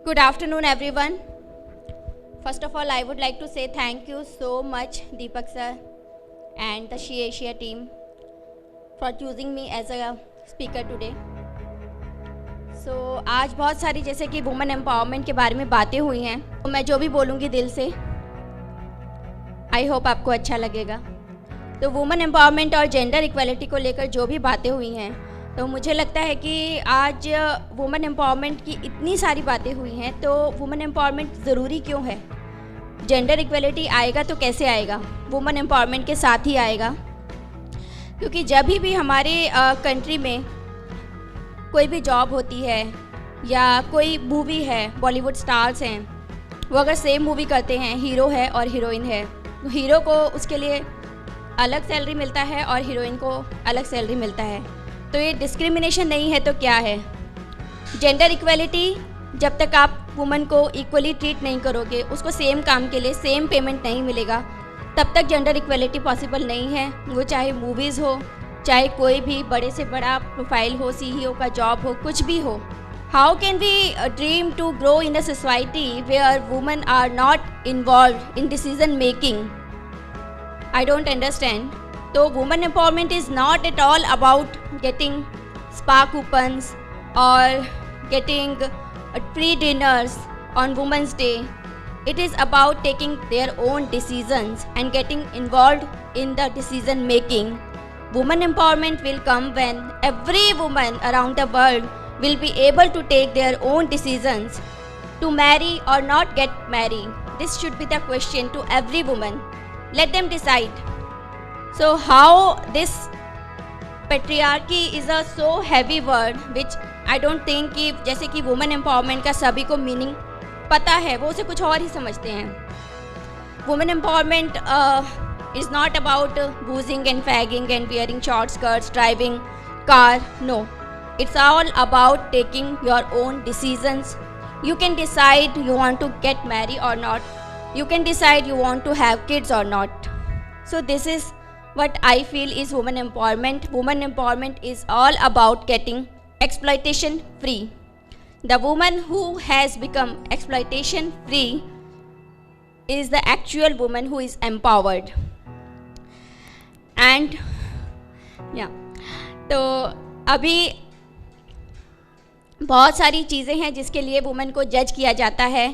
Good afternoon, everyone. First of all, I would like to say thank you so much, Deepak sir and the She Asia team for choosing me as a speaker today. So, आज बहुत सारी जैसे कि women empowerment के बारे में बातें हुई हैं, तो मैं जो भी बोलूँगी दिल से, आई होप आपको अच्छा लगेगा. तो वुमेन एम्पावरमेंट और जेंडर इक्वालिटी को लेकर जो भी बातें हुई हैं, तो मुझे लगता है कि आज वुमेन एम्पावरमेंट की इतनी सारी बातें हुई हैं, तो वुमेन एम्पावरमेंट ज़रूरी क्यों है? जेंडर इक्वालिटी आएगा तो कैसे आएगा? वुमेन एम्पावरमेंट के साथ ही आएगा, क्योंकि जब भी हमारे कंट्री में कोई भी जॉब होती है या कोई मूवी है, बॉलीवुड स्टार्स हैं, वो अगर सेम मूवी करते हैं, हीरो है और हीरोइन है, तो हीरो को उसके लिए अलग सैलरी मिलता है और हीरोइन को अलग सैलरी मिलता है. तो ये डिस्क्रिमिनेशन नहीं है तो क्या है? जेंडर इक्वालिटी, जब तक आप वुमन को इक्वली ट्रीट नहीं करोगे, उसको सेम काम के लिए सेम पेमेंट नहीं मिलेगा, तब तक जेंडर इक्वालिटी पॉसिबल नहीं है. वो चाहे मूवीज़ हो, चाहे कोई भी बड़े से बड़ा प्रोफाइल हो, CEO का जॉब हो, कुछ भी हो. How can we dream to grow in a society where women are not involve in decision making? I don't understand. So women empowerment is not at all about getting spa coupons or getting free dinners on Women's Day. It is about taking their own decisions and getting involved in the decision making. Women empowerment will come when every woman around the world will be able to take their own decisions to marry or not get married. This should be the question to every woman. Let them decide. So how this patriarchy is a so heavy word which I don't think कि जैसे कि women empowerment का सभी को meaning पता है, वो उसे कुछ और ही समझते हैं. Women empowerment is not about boozing and fagging and wearing short skirts, driving car. No, it's all about taking your own decisions. You can decide you want to get married or not. You can decide you want to have kids or not. So this is what I feel is women empowerment. Women empowerment is all about getting exploitation free. The woman who has become exploitation free is the actual woman who is empowered. And yeah, तो अभी बहुत सारी चीज़ें हैं जिसके लिए women को जज किया जाता है.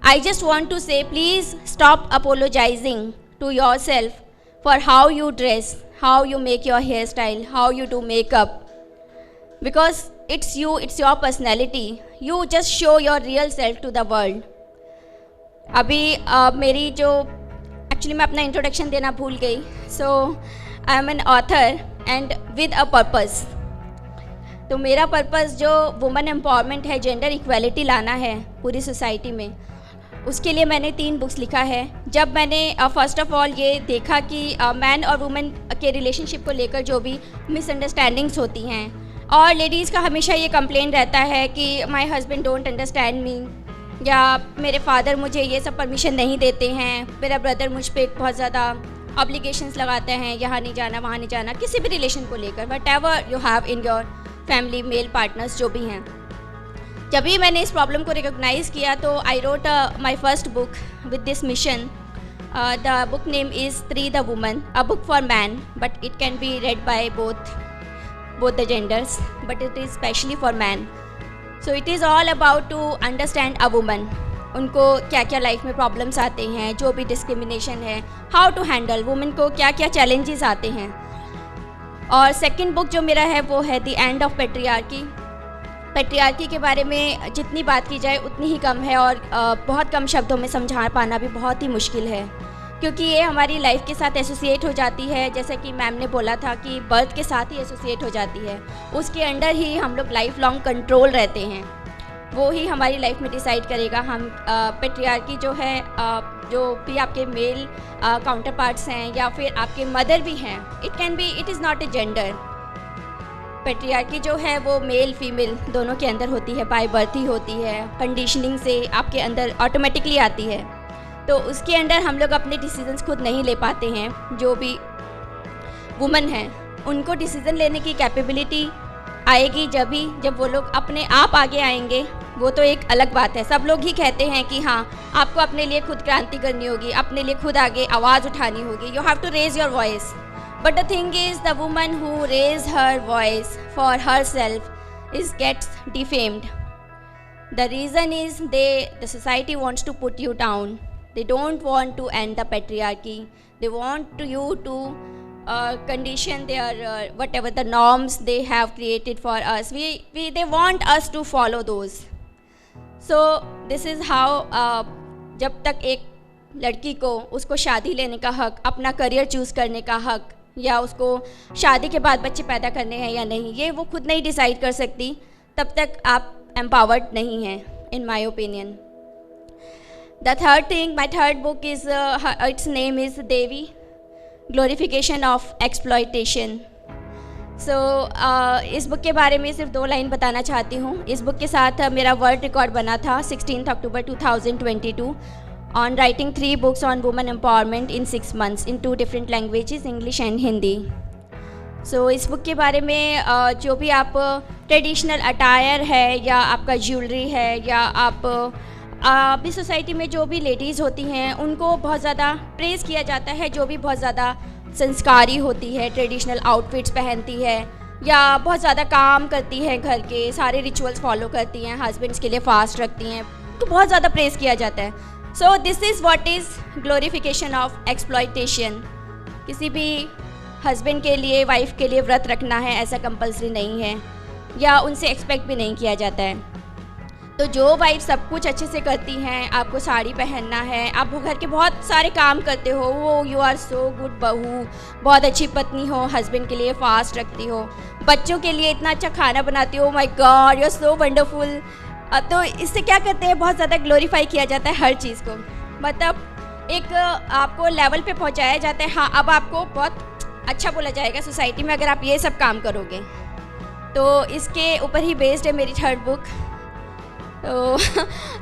I just want to say, please stop apologizing to yourself for how you dress, how you make your hairstyle, how you do makeup. Because it's you, it's your personality. You just show your real self to the world. अभी मेरी जो actually मैं अपना introduction देना भूल गई. So I am an author and with a purpose. तो मेरा पर्पस जो वुमेन एम्पावरमेंट है, जेंडर इक्वालिटी लाना है पूरी सोसाइटी में, उसके लिए मैंने 3 बुक्स लिखा है. जब मैंने फर्स्ट ऑफ ऑल ये देखा कि मैन और वुमेन के रिलेशनशिप को लेकर जो भी मिसअंडरस्टैंडिंग्स होती हैं, और लेडीज़ का हमेशा ये कंप्लेन रहता है कि my husband don't understand me, या मेरे फादर मुझे ये सब परमिशन नहीं देते हैं, मेरा ब्रदर मुझ पर बहुत ज़्यादा ऑब्लिगेशंस लगाते हैं, यहाँ नहीं जाना, वहाँ नहीं जाना, किसी भी रिलेशन को लेकर, what ever you have in your family, male partners जो भी हैं. जब भी मैंने इस प्रॉब्लम को रिकॉग्नाइज़ किया तो I wrote my first book with this mission. The book name is free the woman, a book for man, but it can be read by both the genders, but it is specially for man. So it is all about to understand a woman. उनको क्या क्या life में problems आते हैं, जो भी discrimination है, how to handle women को क्या क्या चैलेंजेस आते हैं. और सेकंड बुक जो मेरा है वो है the end of patriarchy. Patriarchy के बारे में जितनी बात की जाए उतनी ही कम है, और बहुत कम शब्दों में समझा पाना भी बहुत ही मुश्किल है, क्योंकि ये हमारी लाइफ के साथ एसोसिएट हो जाती है. जैसे कि मैम ने बोला था कि बर्थ के साथ ही एसोसिएट हो जाती है, उसके अंडर ही हम लोग लाइफ लॉन्ग कंट्रोल रहते हैं. वो ही हमारी लाइफ में डिसाइड करेगा. हम पेट्रियार्की जो है, जो भी आपके मेल काउंटर पार्ट्स हैं या फिर आपके मदर भी हैं, it is not a gender. Patriarchy जो है वो मेल फीमेल दोनों के अंदर होती है, बाय बर्थ ही होती है, कंडीशनिंग से आपके अंदर ऑटोमेटिकली आती है. तो उसके अंदर हम लोग अपने डिसीजंस खुद नहीं ले पाते हैं. जो भी वुमन हैं उनको डिसीज़न लेने की कैपेबिलिटी आएगी जब वो लोग अपने आप आगे आएंगे, वो तो एक अलग बात है। सब लोग ही कहते हैं कि हाँ, आपको अपने लिए खुद क्रांति करनी होगी, अपने लिए खुद आगे आवाज़ उठानी होगी, you have to raise your voice. But the thing is, the woman who raise her voice for her self is gets defamed. The reason is the society wants to put you down. They don't want to end the patriarchy. They want you to condition their whatever the norms they have created for us. They want us to follow those. So this is how जब तक एक लड़की को उसको शादी लेने का हक, अपना करियर चूज़ करने का हक, या उसको शादी के बाद बच्चे पैदा करने हैं या नहीं, ये वो खुद नहीं डिसाइड कर सकती, तब तक आप empowered नहीं है, in my opinion. The third thing, my third book is its name is Devi, Glorification of Exploitation. So इस बुक के बारे में सिर्फ 2 लाइन बताना चाहती हूँ. इस बुक के साथ मेरा वर्ल्ड रिकॉर्ड बना था 16 अक्टूबर 2022 on writing 3 books on women empowerment in 6 months in 2 different languages, English and Hindi. सो इस बुक के बारे में जो भी आप ट्रेडिशनल अटायर है, या आपका ज्वेलरी है, या आप अभी सोसाइटी में जो भी लेडीज़ होती हैं उनको बहुत ज़्यादा प्रेज़ किया जाता है, जो भी बहुत ज़्यादा संस्कारी होती है, ट्रेडिशनल आउटफिट्स पहनती है, या बहुत ज़्यादा काम करती हैं, घर के सारे रिचुअल्स फॉलो करती हैं, हस्बैंड्स के लिए फास्ट रखती हैं, तो बहुत ज़्यादा प्रेज़ किया जाता है. So this is what is glorification of exploitation. किसी भी हस्बैंड के लिए, वाइफ के लिए व्रत रखना है ऐसा कंपलसरी नहीं है, या उनसे एक्सपेक्ट भी नहीं किया जाता है. तो जो वाइफ सब कुछ अच्छे से करती हैं, आपको साड़ी पहनना है, आप घर के बहुत सारे काम करते हो, वो यू आर सो गुड बहू, बहुत अच्छी पत्नी हो, हस्बैंड के लिए फास्ट रखती हो, बच्चों के लिए इतना अच्छा खाना बनाती हो, my god you are so wonderful. तो इससे क्या करते हैं, बहुत ज़्यादा ग्लोरीफाई किया जाता है हर चीज़ को. मतलब एक आपको लेवल पे पहुंचाया जाता है, हाँ अब आपको बहुत अच्छा बोला जाएगा सोसाइटी में अगर आप ये सब काम करोगे. तो इसके ऊपर ही बेस्ड है मेरी थर्ड बुक. तो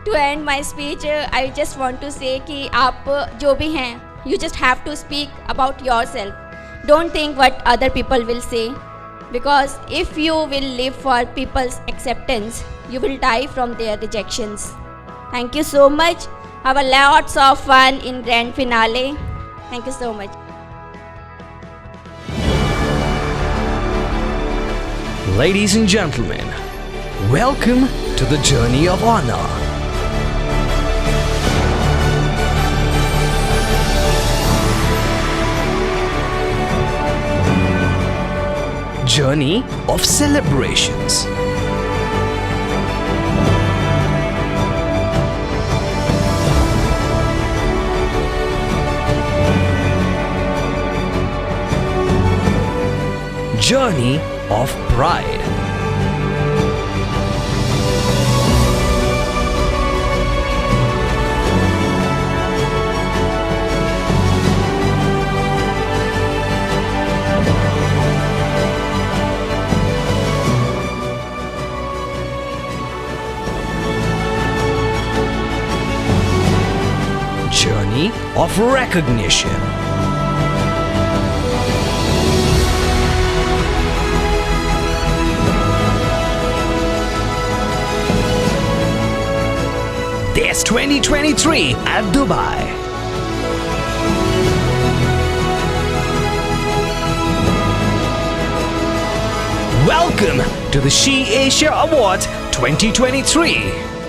to end my speech I just want to say कि आप जो भी हैं, you just have to speak about your self. Don't think what other people will say, because if you will live for people's acceptance, you will die from their rejections. Thank you so much. Have a lots of fun in grand finale. Thank you so much. Ladies and gentlemen, welcome to the Journey of Honor. Journey of celebrations. Journey of pride. Journey of recognition. There's 2023 at Dubai. Welcome to the She Asia Awards 2023.